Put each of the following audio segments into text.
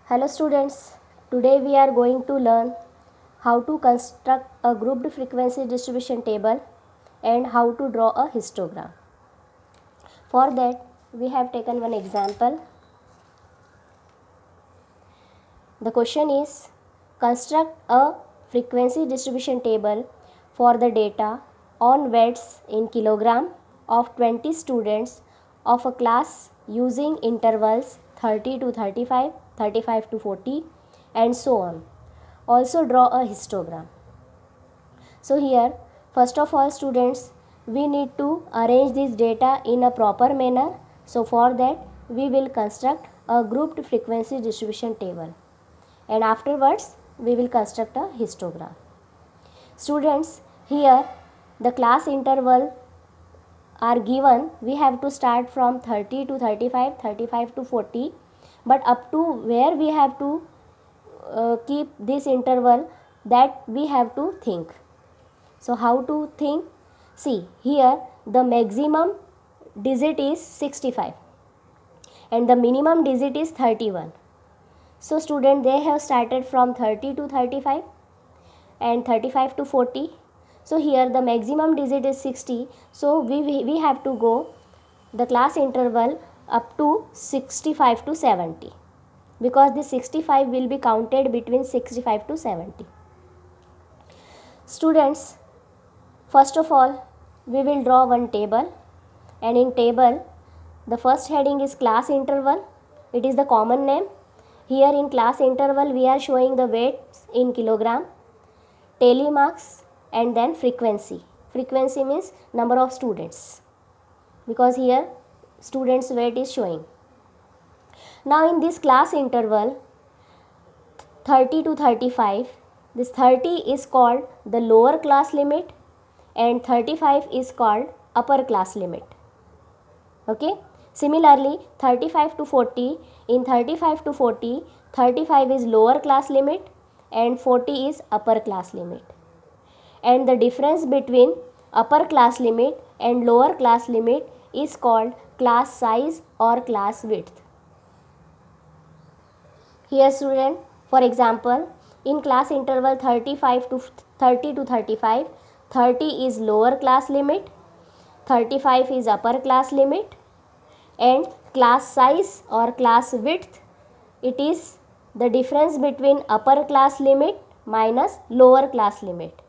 Hello students, today we are going to learn how to construct a grouped frequency distribution table and how to draw a histogram. For that we have taken one example. The question is, construct a frequency distribution table for the data on weights in kilogram of 20 students of a class using intervals 30 to 35, 35 to 40 and so on. Also draw a histogram. So here, first of all students, we need to arrange this data in a proper manner. So for that we will construct a grouped frequency distribution table and afterwards we will construct a histogram. Students, here the class interval are given. We have to start from 30 to 35, 35 to 40, but up to where we have to keep this interval, that we have to think. So how to think? See, here the maximum digit is 65 and the minimum digit is 31. So student, they have started from 30 to 35 and 35 to 40. So here the maximum digit is 60. So we have to go the class interval up to 65 to 70, because the 65 will be counted between 65 to 70. Students, first of all we will draw one table, and in table the first heading is class interval. It is the common name. Here in class interval we are showing the weights in kilogram, tally marks, and then frequency. Frequency means number of students, because here students weight is showing. Now in this class interval 30 to 35, this 30 is called the lower class limit and 35 is called upper class limit. Okay. Similarly 35 to 40, in 35 to 40, 35 is lower class limit and 40 is upper class limit. And the difference between upper class limit and lower class limit is called class size or class width. Here student, for example, in class interval 35 to 30 to 35, 30 is lower class limit, 35 is upper class limit, and class size or class width, it is the difference between upper class limit minus lower class limit.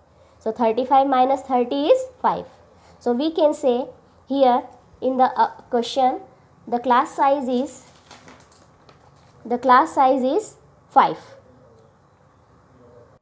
So 35 minus 30 is 5. So we can say here in the question the class size is 5.